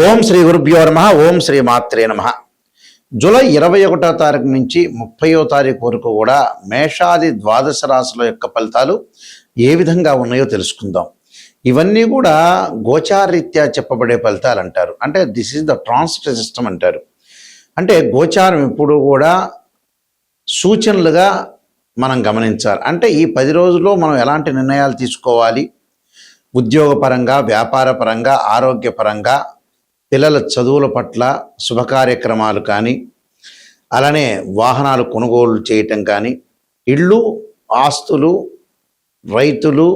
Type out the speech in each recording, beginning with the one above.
ఓం శ్రీ గురుభ్యో నమః. ఓం శ్రీ మాత్రే నమః. జూలై 21వ తారీఖు నుంచి 30వ తారీఖు వరకు కూడా మేషాది ద్వాదశ రాశుల యొక్క ఫలితాలు ఏ విధంగా ఉన్నాయో తెలుసుకుందాం. ఇవన్నీ కూడా గోచారరీత్యా చెప్పబడే ఫలితాలు అంటారు. అంటే this is the transit system అంటారు. అంటే గోచారం ఎప్పుడు కూడా సూచనలుగా మనం గమనించాలి. అంటే ఈ 10 రోజుల్లో మనం ఎలాంటి నిర్ణయాలు తీసుకోవాలి, ఉద్యోగపరంగా, వ్యాపారపరంగా, ఆరోగ్యపరంగా, పిల్లల చదువుల పట్ల, శుభ కార్యక్రమాలు కానీ, అలానే వాహనాలు కొనుగోలు చేయటం కానీ, ఇళ్ళు, ఆస్తులు, రైతులు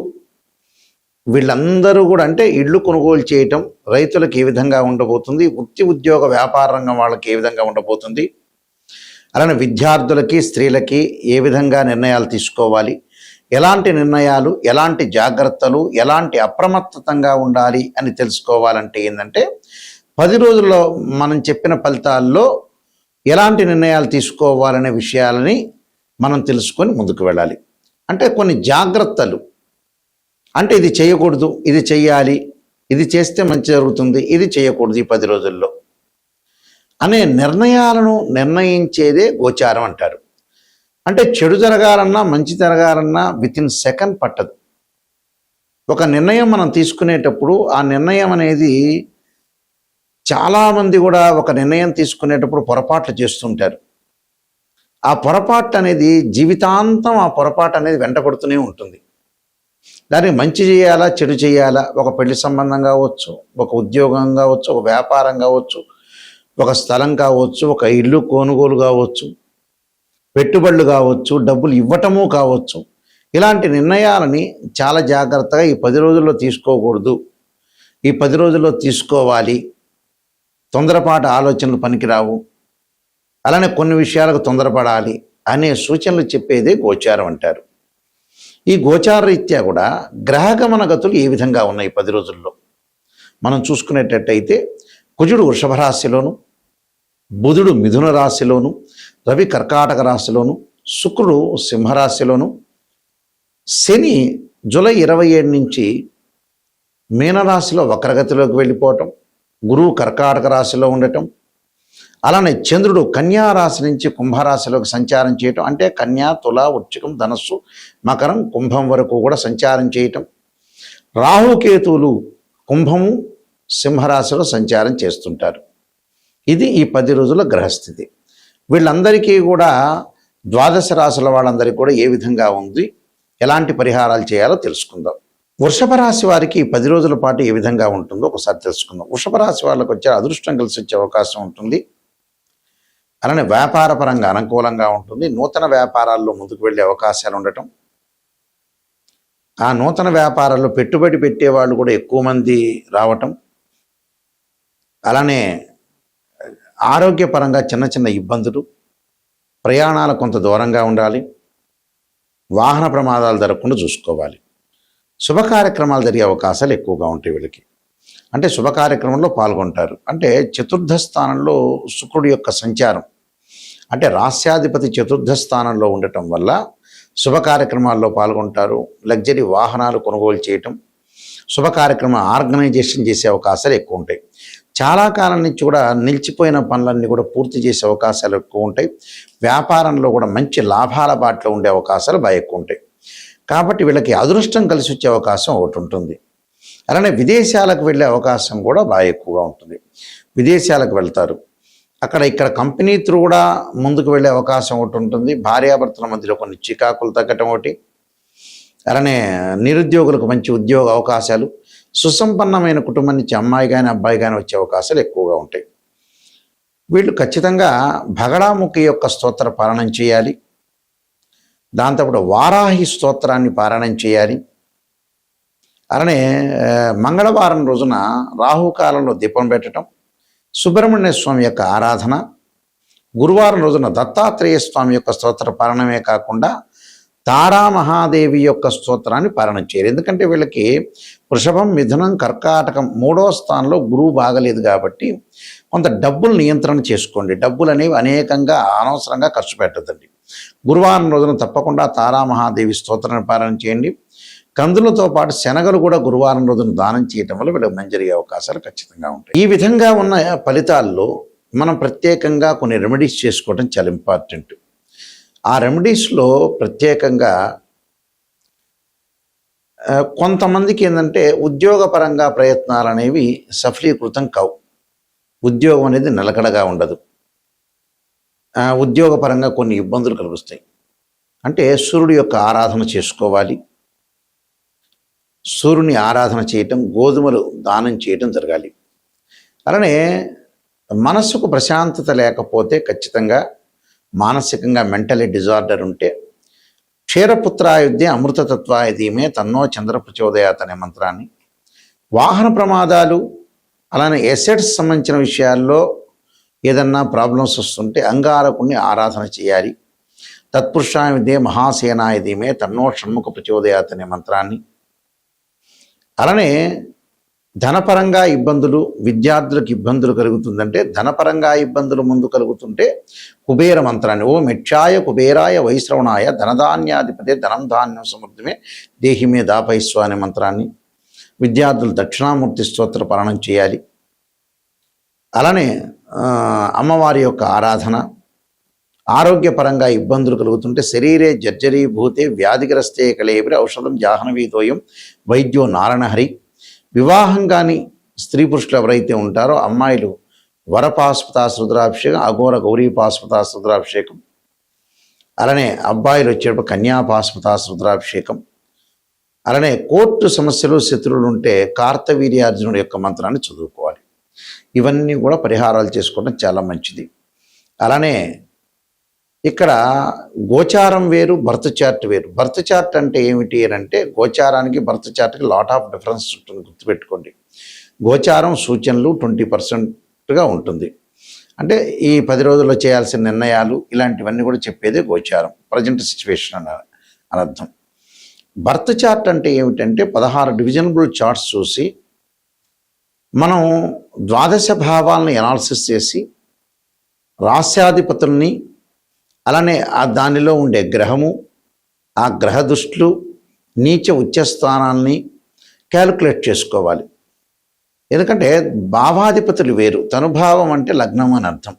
వీళ్ళందరూ కూడా అంటే ఇళ్ళు కొనుగోలు చేయటం రైతులకు ఏ విధంగా ఉండబోతుంది, వృత్తి ఉద్యోగ వ్యాపార రంగం వాళ్ళకి ఏ విధంగా ఉండబోతుంది, అలానే విద్యార్థులకి, స్త్రీలకి ఏ విధంగా నిర్ణయాలు తీసుకోవాలి, ఎలాంటి నిర్ణయాలు, ఎలాంటి జాగ్రత్తలు, ఎలాంటి అప్రమత్తతంగా ఉండాలి అని తెలుసుకోవాలంటే ఏంటంటే 10 రోజుల్లో మనం చెప్పిన ఫలితాల్లో ఎలాంటి నిర్ణయాలు తీసుకోవాలనే విషయాలని మనం తెలుసుకొని ముందుకు వెళ్ళాలి. అంటే కొన్ని జాగ్రత్తలు, అంటే ఇది చేయకూడదు, ఇది చెయ్యాలి, ఇది చేస్తే మంచి జరుగుతుంది, ఇది చేయకూడదు ఈ 10 రోజుల్లో అనే నిర్ణయాలను నిర్ణయించేదే గోచారం అంటారు. అంటే చెడు జరగాలన్నా, మంచి జరగాలన్నా వితిన్ సెకండ్ పట్టదు. ఒక నిర్ణయం మనం తీసుకునేటప్పుడు ఆ నిర్ణయం అనేది చాలామంది కూడా ఒక నిర్ణయం తీసుకునేటప్పుడు పొరపాట్లు చేస్తుంటారు. ఆ పొరపాటు అనేది జీవితాంతం ఆ పొరపాటు అనేది వెంటబడుతూనే ఉంటుంది. దానికి మంచి చేయాలా, చెడు చేయాలా, ఒక పెళ్లి సంబంధం కావచ్చు, ఒక ఉద్యోగం కావచ్చు, ఒక వ్యాపారం కావచ్చు, ఒక స్థలం కావచ్చు, ఒక ఇల్లు కొనుగోలు కావచ్చు, పెట్టుబడులు కావచ్చు, డబ్బులు ఇవ్వటము కావచ్చు. ఇలాంటి నిర్ణయాలని చాలా జాగ్రత్తగా ఈ 10 రోజుల్లో తీసుకోకూడదు, ఈ 10 రోజుల్లో తీసుకోవాలి. తొందరపాటు ఆలోచనలు పనికిరావు, అలానే కొన్ని విషయాలకు తొందరపడాలి అనే సూచనలు చెప్పేదే గోచారం అంటారు. ఈ గోచార రీత్యా కూడా గ్రహగమన గతులు ఏ విధంగా ఉన్నాయి 10 రోజుల్లో మనం చూసుకునేటట్టయితే కుజుడు వృషభ రాశిలోను, బుధుడు మిథున రాశిలోను, రవి కర్కాటక రాశిలోను, శుక్రుడు సింహరాశిలోను, శని జూలై 27 నుంచి మీనరాశిలో వక్రగతిలోకి వెళ్ళిపోవటం, గురువు కర్కాటక రాశిలో ఉండటం, అలానే చంద్రుడు కన్యా రాశి నుంచి కుంభరాశిలోకి సంచారం చేయటం, అంటే కన్యా, తుల, వృశ్చికం, ధనస్సు, మకరం, కుంభం వరకు కూడా సంచారం చేయటం, రాహుకేతువులు కుంభము, సింహరాశిలో సంచారం చేస్తుంటారు. ఇది ఈ 10 రోజుల గ్రహస్థితి. వీళ్ళందరికీ కూడా ద్వాదశ రాశుల వాళ్ళందరికీ కూడా ఏ విధంగా ఉంది, ఎలాంటి పరిహారాలు చేయాలో తెలుసుకుందాం. వృషభ రాశి వారికి 10 రోజుల పాటు ఏ విధంగా ఉంటుందో ఒకసారి తెలుసుకుందాం. వృషభ రాశి వాళ్ళకు వచ్చే అదృష్టం కలిసి వచ్చే అవకాశం ఉంటుంది. అలానే వ్యాపారపరంగా అనుకూలంగా ఉంటుంది. నూతన వ్యాపారాల్లో ముందుకు వెళ్ళే అవకాశాలు ఉండటం, ఆ నూతన వ్యాపారాల్లో పెట్టుబడి పెట్టేవాళ్ళు కూడా ఎక్కువ మంది రావటం, అలానే ఆరోగ్యపరంగా చిన్న చిన్న ఇబ్బందులు, ప్రయాణాలు కొంత దూరంగా ఉండాలి, వాహన ప్రమాదాలు జరగకుండా చూసుకోవాలి. శుభ కార్యక్రమాలు జరిగే అవకాశాలు ఎక్కువగా ఉంటాయి వీళ్ళకి. అంటే శుభ కార్యక్రమంలో పాల్గొంటారు. అంటే చతుర్థ స్థానంలో శుక్రుడి యొక్క సంచారం, అంటే రాస్యాధిపతి చతుర్థ స్థానంలో ఉండటం వల్ల శుభ కార్యక్రమాల్లో పాల్గొంటారు. లగ్జరీ వాహనాలు కొనుగోలు చేయటం, శుభ కార్యక్రమం ఆర్గనైజేషన్ చేసే అవకాశాలు ఎక్కువ ఉంటాయి. చాలా కాలం నుంచి కూడా నిలిచిపోయిన పనులన్నీ కూడా పూర్తి చేసే అవకాశాలు ఎక్కువ ఉంటాయి. వ్యాపారంలో కూడా మంచి లాభాల బాటలో ఉండే అవకాశాలు బాగా ఎక్కువ ఉంటాయి. కాబట్టి వీళ్ళకి అదృష్టం కలిసి వచ్చే అవకాశం ఒకటి ఉంటుంది. అలానే విదేశాలకు వెళ్ళే అవకాశం కూడా బాగా ఎక్కువగా ఉంటుంది. విదేశాలకు వెళ్తారు, ఇక్కడ కంపెనీ త్రూ కూడా ముందుకు వెళ్ళే అవకాశం ఒకటి ఉంటుంది. భార్యాభర్తల మధ్యలో కొన్ని చికాకులు తగ్గటం ఒకటి, అలానే నిరుద్యోగులకు మంచి ఉద్యోగ అవకాశాలు, సుసంపన్నమైన కుటుంబం నుంచి అమ్మాయి కానీ అబ్బాయి కానీ వచ్చే అవకాశాలు ఎక్కువగా ఉంటాయి. వీళ్ళు ఖచ్చితంగా భగడాముఖి యొక్క స్తోత్ర పారాయణం చేయాలి. దాంతోపాటు వారాహి స్తోత్రాన్ని పారాయణం చేయాలి. అలానే మంగళవారం రోజున రాహుకాలంలో దీపం పెట్టడం, సుబ్రహ్మణ్య స్వామి యొక్క ఆరాధన, గురువారం రోజున దత్తాత్రేయ స్వామి యొక్క స్తోత్ర పారాయణమే కాకుండా తారామహాదేవి యొక్క స్తోత్రాన్ని పారాయణం చేయాలి. ఎందుకంటే వీళ్ళకి వృషభం, మిథునం, కర్కాటకం 3వ స్థానంలో గురువు బాగలేదు కాబట్టి కొంత డబ్బులు నియంత్రణ చేసుకోండి. డబ్బులు అనేవి అనేకంగా అనవసరంగా ఖర్చు పెట్టద్దండి. గురువారం రోజున తప్పకుండా తారామహాదేవి స్తోత్రాన్ని పారాయణ చేయండి. కందులతో పాటు శనగలు కూడా గురువారం రోజున దానం చేయటం వల్ల వీళ్ళకి మంచి జరిగే అవకాశాలు ఖచ్చితంగా ఉంటాయి. ఈ విధంగా ఉన్న ఫలితాల్లో మనం ప్రత్యేకంగా కొన్ని రెమెడీస్ చేసుకోవడం చాలా ఇంపార్టెంట్. ఆ రెమెడీస్లో ప్రత్యేకంగా కొంతమందికి ఏంటంటే ఉద్యోగపరంగా ప్రయత్నాలు అనేవి సఫలీకృతం కావు. ఉద్యోగం అనేది నిలకడగా ఉండదు. ఉద్యోగపరంగా కొన్ని ఇబ్బందులు కలుగుతాయి. అంటే సూర్యుడి యొక్క ఆరాధన చేసుకోవాలి. సూర్యుని ఆరాధన చేయటం, గోధుమలు దానం చేయటం జరగాలి. అలానే మనసుకు ప్రశాంతత లేకపోతే ఖచ్చితంగా మానసికంగా మెంటలీ డిజార్డర్ ఉంటే క్షీరపుత్రాయుధ్య అమృతతత్వాయుధీమే తన్నో చంద్ర ప్రచోదయాత్ అనే మంత్రాన్ని, వాహన ప్రమాదాలు అలానే ఎసెట్స్ సంబంధించిన విషయాల్లో ఏదన్నా ప్రాబ్లమ్స్ వస్తుంటే అంగారకుడిని ఆరాధన చేయాలి. తత్పురుషాయుధే మహాసేనాయుధీమే తన్నో షణ్ముఖ ప్రచోదయాత్ అనే మంత్రాన్ని, అలానే ధనపరంగా ఇబ్బందులు, విద్యార్థులకు ఇబ్బందులు కలుగుతుందంటే ధనపరంగా ఇబ్బందులు ముందు కలుగుతుంటే కుబేర మంత్రాన్ని, ఓ మెక్షాయ కుబేరాయ వైశ్రవణాయ ధనధాన్యాధిపతే ధనం ధాన్యం సమృద్ధమే దేహిమే దాపైస్వ అనే మంత్రాన్ని, విద్యార్థులు దక్షిణామూర్తి స్తోత్ర పాలనం చేయాలి. అలానే అమ్మవారి యొక్క ఆరాధన, ఆరోగ్యపరంగా ఇబ్బందులు కలుగుతుంటే శరీరే జర్జరీభూతే వ్యాధిగ్రస్తే కళేవిరి ఔషధం జాహ్నవీతోయం వైద్యో నారాయణహరి. వివాహం కాని స్త్రీ పురుషులు ఎవరైతే ఉంటారో అమ్మాయిలు వరపాస్పతాస్ రుద్రాభిషేకం, అఘోర గౌరీపాస్పతాస్ రుద్రాభిషేకం, అలానే అబ్బాయిలు వచ్చేటప్పుడు కన్యాపాస్పతాస్ రుద్రాభిషేకం, అలానే కోర్టు సమస్యలు శత్రువులు ఉంటే కార్తవీర్యార్జునుడి యొక్క మంత్రాన్ని చదువుకోవాలి. ఇవన్నీ కూడా పరిహారాలు చేసుకోవడం చాలా మంచిది. అలానే ఇక్కడ గోచారం వేరు, బర్త్ చార్ట్ వేరు. బర్త్ చార్ట్ అంటే ఏమిటి అని అంటే గోచారానికి బర్త్ చార్ట్కి లాట్ ఆఫ్ డిఫరెన్స్ ఉంటుంది, గుర్తుపెట్టుకోండి. గోచారం సూచనలు 20% ఉంటుంది. అంటే ఈ 10 రోజుల్లో చేయాల్సిన నిర్ణయాలు ఇలాంటివన్నీ కూడా చెప్పేదే గోచారం, ప్రజెంట్ సిచ్యువేషన్ అని అర్థం. బర్త్ చార్ట్ అంటే ఏమిటంటే 16 డివిజనబుల్ చార్ట్స్ చూసి మనం ద్వాదశ భావాలను ఎనాలిసిస్ చేసి రాస్యాధిపతుల్ని, అలానే దానిలో ఉండే గ్రహము, ఆ గ్రహ దృష్టులు, నీచ ఉచ్చస్థానాల్ని క్యాలిక్యులేట్ చేసుకోవాలి. ఎందుకంటే భావాధిపతులు వేరు. తనుభావం అంటే లగ్నం అని అర్థం.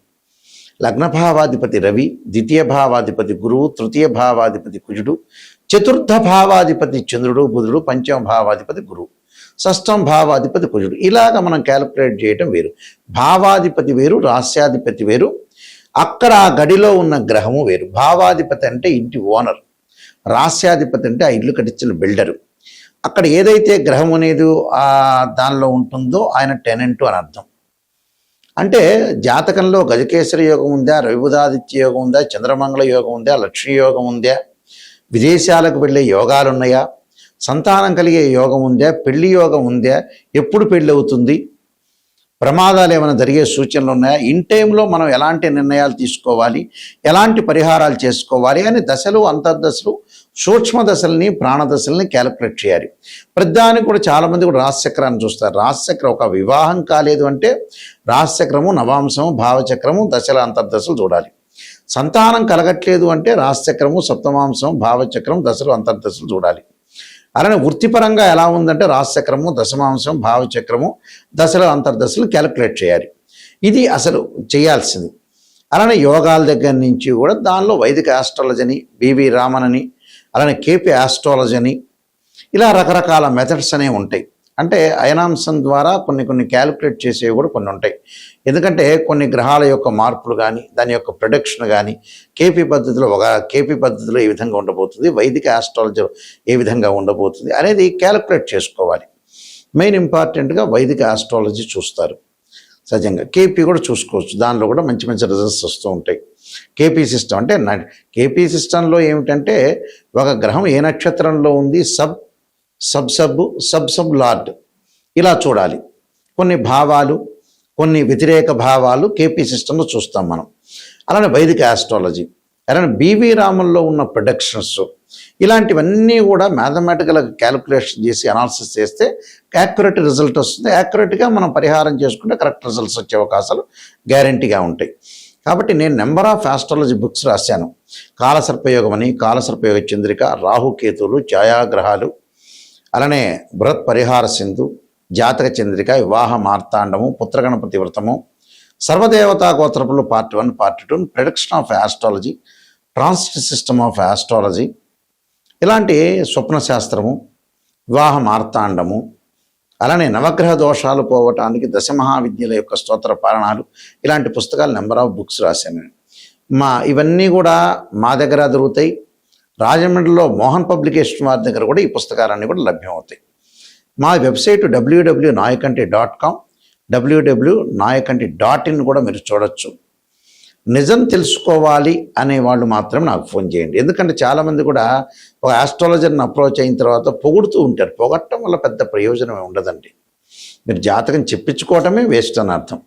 లగ్నభావాధిపతి రవి, ద్వితీయ భావాధిపతి గురువు, తృతీయ భావాధిపతి కుజుడు, చతుర్థ భావాధిపతి చంద్రుడు బుధుడు, పంచమ భావాధిపతి గురువు, షష్టం భావాధిపతి కుజుడు. ఇలాగ మనం క్యాలిక్యులేట్ చేయటం వేరు. భావాధిపతి వేరు, రాస్యాధిపతి వేరు, అక్కడ ఆ గడిలో ఉన్న గ్రహము వేరు. భావాధిపతి అంటే ఇంటి ఓనర్, రాస్యాధిపతి అంటే ఆ ఇల్లు కట్టించిన బిల్డరు. అక్కడ ఏదైతే గ్రహం అనేది దానిలో ఉంటుందో ఆయన టెనెంటు అని అర్థం. అంటే జాతకంలో గజకేసరి యోగం ఉందా, రవిబుధాదిత్య యోగం ఉందా, చంద్రమంగళ యోగం ఉందా, లక్ష్మీ యోగం ఉందా, విదేశాలకు వెళ్ళే యోగాలు ఉన్నాయా, సంతానం కలిగే యోగం ఉందా, పెళ్లి యోగం ఉందా, ఎప్పుడు పెళ్ళి అవుతుంది, ప్రమాదాలు ఏమైనా జరిగే సూచనలు ఉన్నాయా, ఇన్ టైంలో మనం ఎలాంటి నిర్ణయాలు తీసుకోవాలి, ఎలాంటి పరిహారాలు చేసుకోవాలి అని దశలు, అంతర్దశలు, సూక్ష్మ దశల్ని, ప్రాణదశల్ని క్యాలిక్యులేట్ చేయాలి. ప్రతిదానికి కూడా చాలామంది కూడా రాశిచక్రాన్ని చూస్తారు. రాశిచక్రం ఒక వివాహం కాలేదు అంటే రాశిచక్రము, నవాంశము, భావచక్రము, దశల అంతర్దశలు చూడాలి. సంతానం కలగట్లేదు అంటే రాశిచక్రము, సప్తమాంశం, భావచక్రం, దశలు అంతర్దశలు చూడాలి. అలానే వృత్తిపరంగా ఎలా ఉందంటే రాశిచక్రము, దశమాంశం, భావచక్రము, దశల అంతర్దశలు క్యాలిక్యులేట్ చేయాలి. ఇది అసలు చేయాల్సింది. అలానే యోగాల దగ్గర నుంచి కూడా దానిలో వైదిక ఆస్ట్రాలజీ అని, బివి రామన్ అని, అలానే కేపీ ఆస్ట్రాలజీ అని, ఇలా రకరకాల మెథడ్స్ అనేవి ఉంటాయి. అంటే అయనాంశం ద్వారా కొన్ని క్యాలిక్యులేట్ చేసేవి కూడా కొన్ని ఉంటాయి. ఎందుకంటే కొన్ని గ్రహాల యొక్క మార్పులు కానీ, దాని యొక్క ప్రొడక్షన్ కానీ కేపీ పద్ధతిలో ఏ విధంగా ఉండబోతుంది, వైదిక ఆస్ట్రాలజీ ఏ విధంగా ఉండబోతుంది అనేది క్యాలిక్యులేట్ చేసుకోవాలి. మెయిన్ ఇంపార్టెంట్గా వైదిక ఆస్ట్రాలజీ చూస్తారు. సహజంగా కేపీ కూడా చూసుకోవచ్చు, దానిలో కూడా మంచి రిజల్ట్స్ వస్తూ ఉంటాయి. కేపీ సిస్టమ్ అంటే కేపీ సిస్టంలో ఏమిటంటే ఒక గ్రహం ఏ నక్షత్రంలో ఉంది, సబ్ లార్డ్ ఇలా చూడాలి. కొన్ని భావాలు, కొన్ని వ్యతిరేక భావాలు కేపీ సిస్టంలో చూస్తాం మనం. అలానే వైదిక ఆస్ట్రాలజీ, అలానే బివి రామన్లో ఉన్న ప్రొడక్షన్స్, ఇలాంటివన్నీ కూడా మ్యాథమెటికల్గా క్యాలిక్యులేషన్ చేసి అనాలిసిస్ చేస్తే యాక్యురేట్ రిజల్ట్ వస్తుంది. యాక్యురేట్గా మనం పరిహారం చేసుకుంటే కరెక్ట్ రిజల్ట్స్ వచ్చే అవకాశాలు గ్యారంటీగా ఉంటాయి. కాబట్టి నేను నెంబర్ ఆఫ్ ఆస్ట్రాలజీ బుక్స్ రాశాను. కాలసర్పయోగం అని, కాలసర్పయోగ చంద్రిక, రాహుకేతువులు, ఛాయాగ్రహాలు, అలానే బృహత్ పరిహార సింధు, జాతక చంద్రిక, వివాహ మార్తాండము, పుత్రగణపతి వ్రతము, సర్వదేవతా గోత్రపులు part 1, part 2, prediction of astrology, transit system of astrology, ఇలాంటి స్వప్న శాస్త్రము, వివాహ మార్తాండము, అలానే నవగ్రహ దోషాలు పోవటానికి దశమహావిద్యల యొక్క స్తోత్ర పారణాలు, ఇలాంటి పుస్తకాలు నెంబర్ ఆఫ్ బుక్స్ రాశాను. ఇవన్నీ కూడా మా దగ్గర దొరుకుతాయి. రాజమండ్రిలో మోహన్ పబ్లికేషన్ వారి దగ్గర కూడా ఈ పుస్తకాలన్నీ కూడా లభ్యమవుతాయి. మా వెబ్సైట్ www.nayakanti.com, www.nayakanti.in కూడా మీరు చూడొచ్చు. నిజం తెలుసుకోవాలి అనేవాళ్ళు మాత్రం నాకు ఫోన్ చేయండి. ఎందుకంటే చాలామంది కూడా ఒక ఆస్ట్రాలజర్ని అప్రోచ్ అయిన తర్వాత పొగుడుతూ ఉంటారు. పొగట్టడం వల్ల పెద్ద ప్రయోజనం ఉండదండి. మీరు జాతకం చెప్పించుకోవటమే వేస్ట్ అని అర్థం.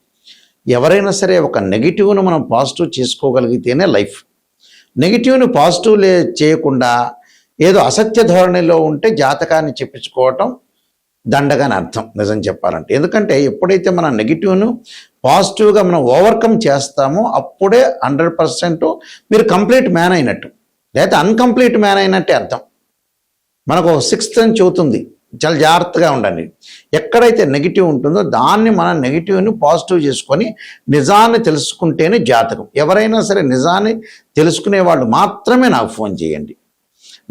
ఎవరైనా సరే ఒక నెగిటివ్ను మనం పాజిటివ్ చేసుకోగలిగితేనే లైఫ్. నెగిటివ్ని పాజిటివ్ చేయకుండా ఏదో అసత్య ధోరణిలో ఉంటే జాతకాన్ని చెప్పించుకోవటం దండగాని అర్థం నిజం చెప్పాలంటే. ఎందుకంటే ఎప్పుడైతే మన నెగిటివ్ను పాజిటివ్గా మనం ఓవర్కమ్ చేస్తామో అప్పుడే 100% మీరు కంప్లీట్ మ్యాన్ అయినట్టు, లేకపోతే అన్కంప్లీట్ మ్యాన్ అయినట్టే అర్థం. మనకు 6th అని చెబుతుంది, చాలా జాగ్రత్తగా ఉండండి. ఎక్కడైతే నెగిటివ్ ఉంటుందో దాన్ని మన నెగిటివ్ని పాజిటివ్ చేసుకొని నిజాన్ని తెలుసుకుంటేనే జాతకం. ఎవరైనా సరే నిజాన్ని తెలుసుకునే వాళ్ళు మాత్రమే నాకు ఫోన్ చేయండి.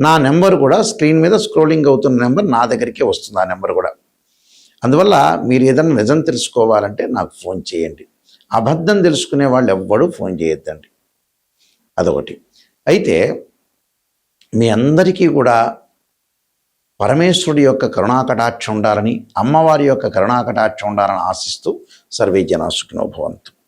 నా నెంబర్ కూడా స్క్రీన్ మీద స్క్రోలింగ్ అవుతున్న నెంబర్ నా దగ్గరికే వస్తుంది. ఆ నెంబర్ కూడా. అందువల్ల మీరు ఏదైనా నిజం తెలుసుకోవాలంటే నాకు ఫోన్ చేయండి. అబద్ధం తెలుసుకునే వాళ్ళు ఎవ్వడూ ఫోన్ చేయొద్దండి. అదొకటి. అయితే మీ అందరికీ కూడా పరమేశ్వరుడి యొక్క కరుణాకటాక్షం ఉండాలని, అమ్మవారి యొక్క కరుణాకటాక్షం ఉండాలని ఆశిస్తూ సర్వే జనా సుఖినో భవంతు.